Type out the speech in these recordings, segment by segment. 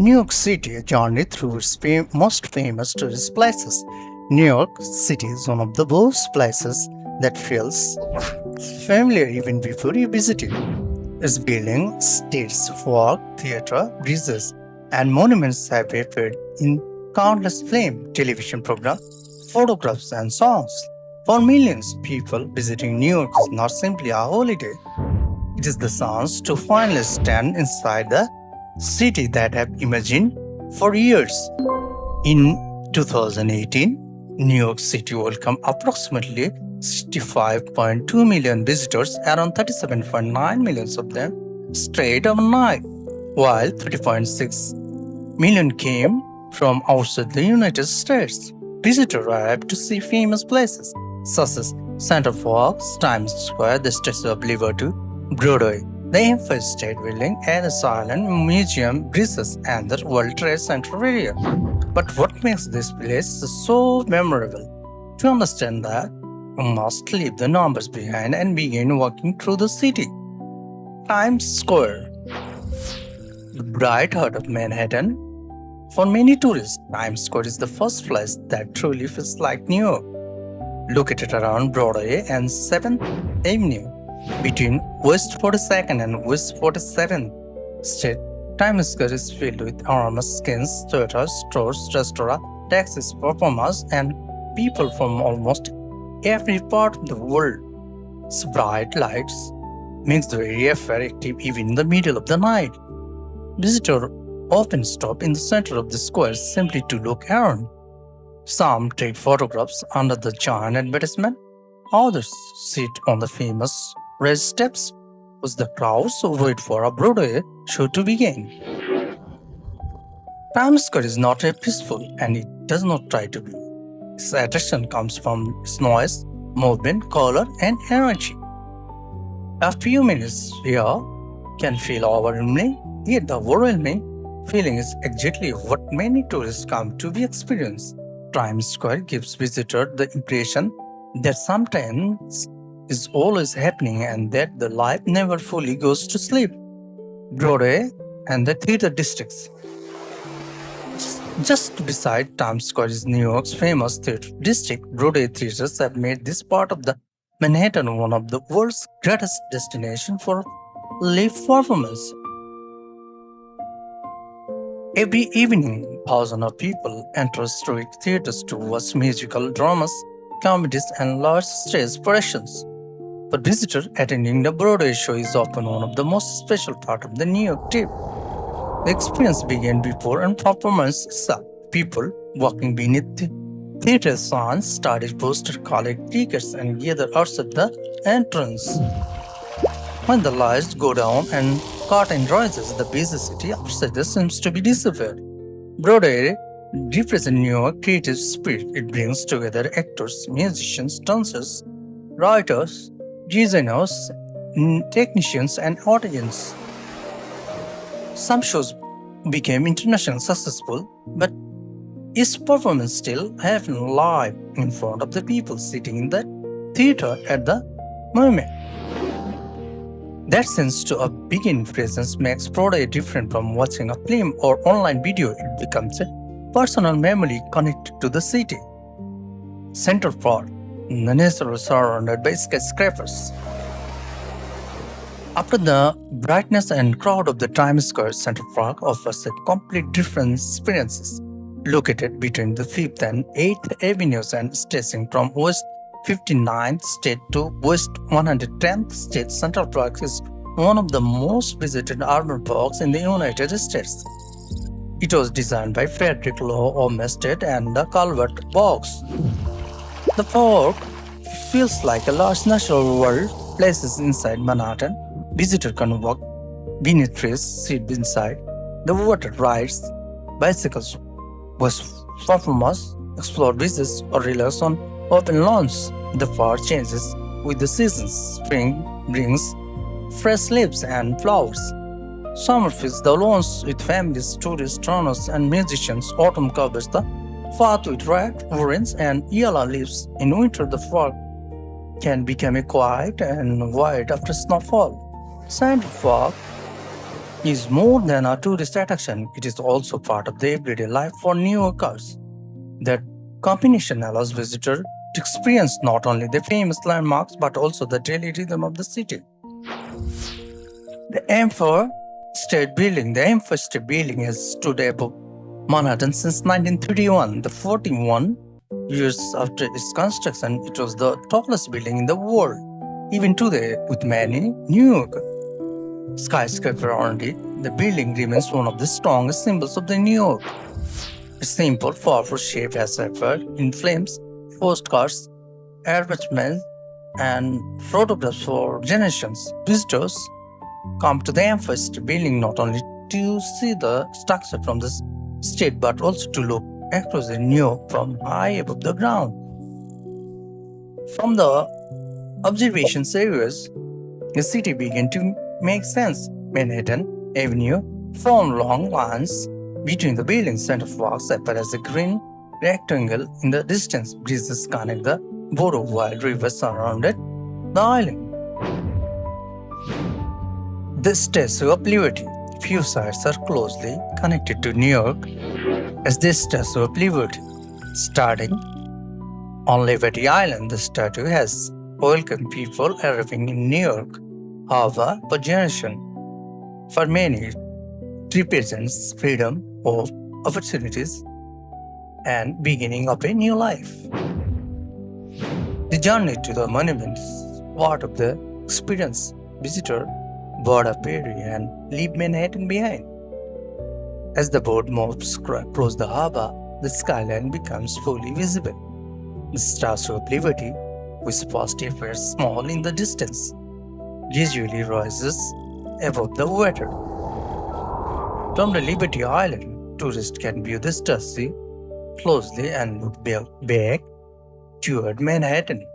New York City, a journey through its most famous tourist places. New York City is one of the most places that feels familiar even before you visit it. Its buildings, streets, walk, theater, bridges, and monuments have appeared in countless film, television programs, photographs, and songs. For millions of people, visiting New York is not simply a holiday. It is the chance to finally stand inside the city that have imagined for years. In 2018, New York City welcomed approximately 65.2 million visitors, around 37.9 million of them stayed overnight, while 30.6 million came from outside the United States. Visitors arrived to see famous places such as Central Park, Times Square, the Statue of Liberty, Broadway, the Empire State Building, Ellis Island, Museum, bridges, and the World Trade Center area. But what makes this place so memorable? To understand that, we must leave the numbers behind and begin walking through the city. Times Square, the bright heart of Manhattan. For many tourists, Times Square is the first place that truly feels like New York. Located around Broadway and 7th Avenue, between West 42nd and West 47th Street, Times Square is filled with enormous skins, theaters, stores, restaurants, taxis, performers, and people from almost every part of the world. Its bright lights makes the area very active even in the middle of the night. Visitors often stop in the center of the square simply to look around. Some take photographs under the giant advertisement, others sit on the famous raised steps, as the crowds wait for a Broadway show to begin. Times Square is not a peaceful and it does not try to be. Its attraction comes from its noise, movement, color, and energy. A few minutes here can feel overwhelming, yet the overwhelming feeling is exactly what many tourists come to be experienced. Times Square gives visitors the impression that sometimes is always happening and that the life never fully goes to sleep. Broadway and the theater districts. Just beside Times Square is New York's famous theater district. Broadway theaters have made this part of the Manhattan one of the world's greatest destinations for live performance. Every evening, thousands of people enter street theaters to watch musical dramas, comedies, and large stage productions. For visitors attending the Broadway show is often one of the most special part of the New York trip. The experience began before and performance itself. People walking beneath the theater signs started posters, collect tickets, and gather outside the entrance. When the lights go down and curtain rises, the busy city outside seems to be disappeared. Broadway represents New York creative spirit. It brings together actors, musicians, dancers, writers, designers, technicians, and audience. Some shows became internationally successful, but each performance still happened live in front of the people sitting in the theater at the moment. That sense to a begin presence makes Broadway different from watching a film or online video. It becomes a personal memory connected to the city. Central Park, the natural surrounded by skyscrapers. After the brightness and crowd of the Times Square, Central Park offers a complete different experiences. Located between the 5th and 8th Avenues and stretching from West 59th Street to West 110th Street, Central Park is one of the most visited urban parks in the United States. It was designed by Frederick Law Olmsted and the Calvert Box. The park feels like a large natural world. Places inside Manhattan. Visitors can walk beneath trees, sit inside the water rides, bicycles, watch performers, explore beaches, or relax on open lawns. The park changes with the seasons. Spring brings fresh leaves and flowers. Summer fills the lawns with families, tourists, runners, and musicians. Autumn covers the path with red, orange, and yellow leaves. In winter, the park can become quiet and wide after snowfall. Central Park is more than a tourist attraction, it is also part of the everyday life for New Yorkers. That combination allows visitors to experience not only the famous landmarks but also the daily rhythm of the city. The Empire State Building has stood above Manhattan since 1931. The 41 years after its construction, it was the tallest building in the world. Even today, with many New York skyscrapers around it, the building remains one of the strongest symbols of the New York. Its simple, powerful shape has survived in flames, postcards, advertisements, and photographs for generations. Visitors come to the Empire State Building not only to see the structure from the state but also to look across the New York from high above the ground. From the observation areas, the city began to make sense. Manhattan Avenue formed long lines between the buildings. Center Park appeared as a green rectangle in the distance. Bridges connect the borough while rivers surrounded the island. The Statue of Liberty. Few sites are closely connected to New York as the Statue of Liberty. Starting on Liberty Island, the statue has welcomed people arriving in New York. However, for generations, for many, it represents freedom, hope, opportunities, and beginning of a new life. The journey to the monument is part of the experience. Visitor board a ferry and leave Manhattan behind. As the boat moves across the harbor, the skyline becomes fully visible. The Statue of Liberty, which first appears small in the distance, gradually rises above the water. From the Liberty Island, tourists can view the statue closely and look back toward Manhattan.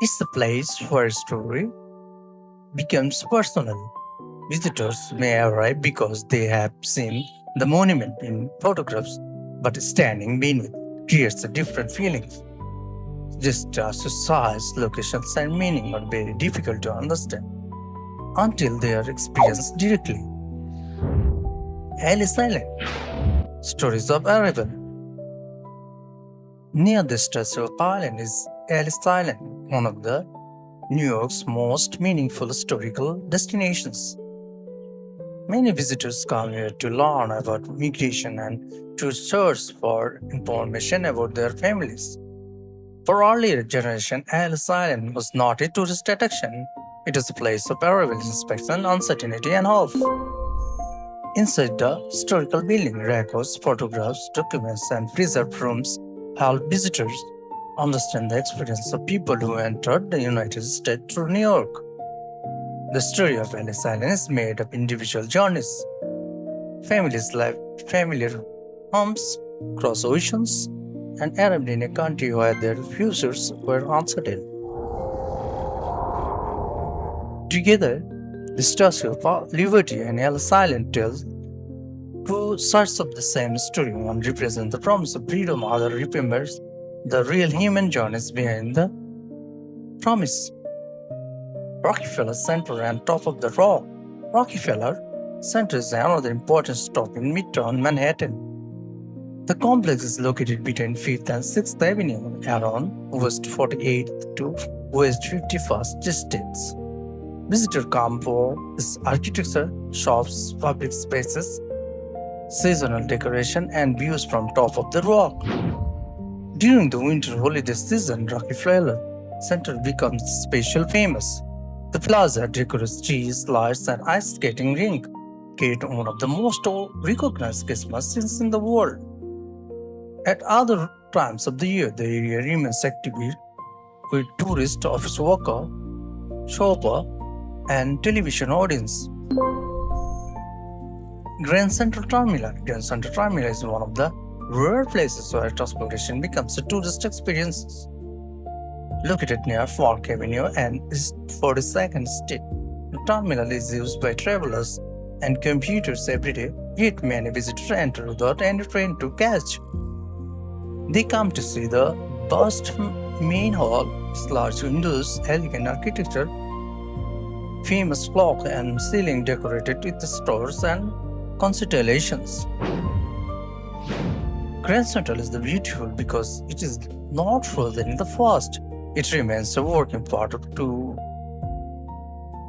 It's a place where story becomes personal. Visitors may arrive because they have seen the monument in photographs, but standing beneath creates a different feeling. Just as size, locations, and meaning are very difficult to understand until they are experienced directly. Ellis Island. Stories of Arrival. Near the Statue of Island is Ellis Island, one of the New York's most meaningful historical destinations. Many visitors come here to learn about migration and to search for information about their families. For earlier generation, Ellis Island was not a tourist attraction. It was a place of arrival, inspection, uncertainty, and hope. Inside the historical building, records, photographs, documents, and preserved rooms help visitors understand the experience of people who entered the United States through New York. The story of Ellis Island is made of individual journeys. Families left familiar homes, crossed oceans, and arrived in a country where their futures were uncertain. Together, the Statue of Liberty and Ellis Island tell two sides of the same story. One represents the promise of freedom, other remembers the real human journeys behind the promise. Rockefeller Center and Top of the Rock. Rockefeller Center is another important stop in Midtown Manhattan. The complex is located between 5th and 6th Avenue around West 48th to West 51st Districts. Visitors come for its architecture, shops, public spaces, seasonal decoration, and views from top of the rock. During the winter holiday season, Rockefeller Center becomes special famous. The plaza decorates trees, lights, and ice skating rink, create one of the most recognized Christmas scenes in the world. At other times of the year, the area remains active with tourists, office worker, shopper, and television audience. Grand Central Terminal. Grand Central Terminal is one of the rare places where transportation becomes a tourist experience. Located near Park Avenue and East 42nd Street, the terminal is used by travelers and commuters every day, yet many visitors enter without any train to catch. They come to see the vast main hall, its large windows, elegant architecture, famous clock and ceiling decorated with stars and constellations. Grand Central is the beautiful because it is not frozen in the past. It remains a working part of to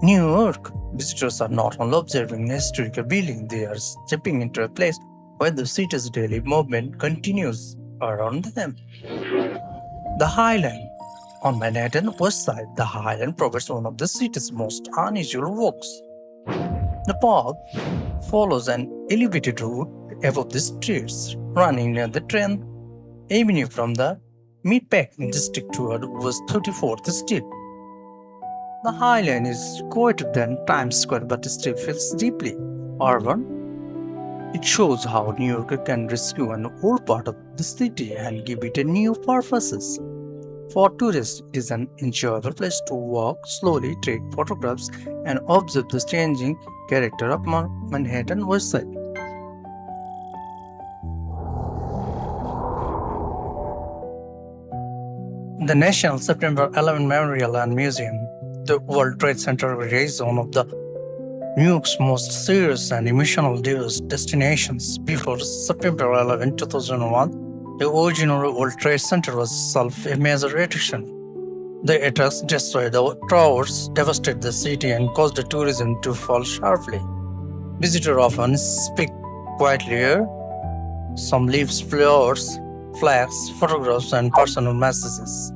New York. Visitors are not only observing a historical building, they are stepping into a place where the city's daily movement continues around them. The Highland. On Manhattan West Side, the Highland provides one of the city's most unusual walks. The park follows an elevated route above the streets, running near the train avenue from the Meatpacking district toward West 34th Street. The Highland is quieter than Times Square but still feels deeply urban. It shows how New York can rescue an old part of the city and give it a new purpose. For tourists, it is an enjoyable place to walk slowly, take photographs, and observe the changing character of Manhattan West Side. The National September 11 Memorial and Museum, the World Trade Center, is one of the New York's most serious and emotional destinations. Before September 11, 2001, the original World Trade Center was itself a major attraction. The attacks destroyed the towers, devastated the city, and caused the tourism to fall sharply. Visitors often speak quietly here. Some leaves flowers, flags, photographs, and personal messages.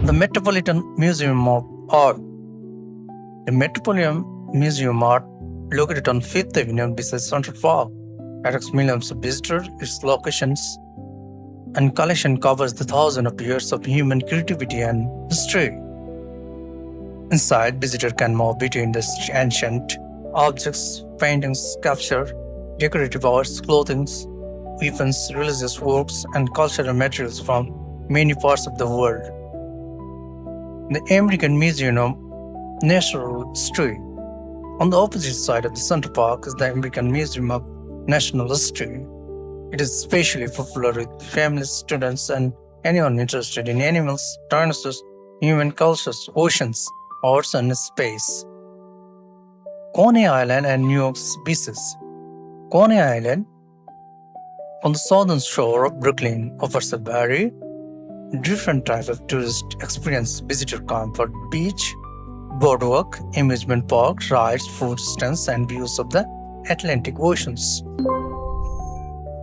The Metropolitan Museum of Art. The Metropolitan Museum of Art, located on Fifth Avenue beside Central Park, attracts millions of visitors. Its locations and collection covers the thousands of years of human creativity and history. Inside, visitors can move between the ancient objects, paintings, sculpture, decorative arts, clothing, weapons, religious works, and cultural materials from many parts of the world. The American Museum of Natural History. On the opposite side of the Central Park is the American Museum of National History. It is especially popular with families, students, and anyone interested in animals, dinosaurs, human cultures, oceans, arts, and space. Coney Island and New York's beaches. Coney Island, on the southern shore of Brooklyn, offers a very different type of tourist experience. Visitors come for beach, boardwalk, amusement park, rides, food stands, and views of the Atlantic Oceans.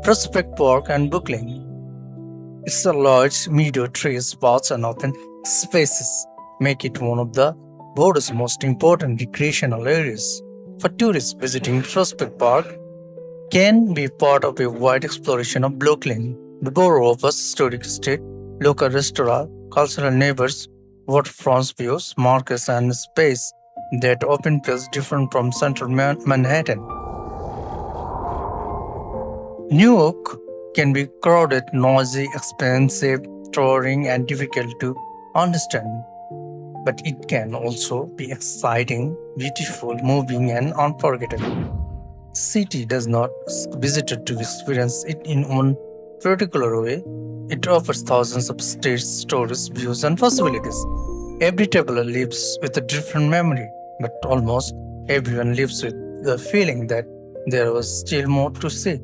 Prospect Park and Brooklyn. Its large meadow trees, parks, and open spaces make it one of the world's most important recreational areas. For tourists visiting Prospect Park, can be part of a wide exploration of Brooklyn. The borough offers historic estate, local restaurant, cultural neighbors, waterfront views, markets, and space that often feels different from central Manhattan. New York can be crowded, noisy, expensive, touring, and difficult to understand. But it can also be exciting, beautiful, moving, and unforgettable. City does not ask visitors to experience it in one particular way. It offers thousands of states, stories, views, and possibilities. Every traveler lives with a different memory, but almost everyone lives with the feeling that there was still more to see.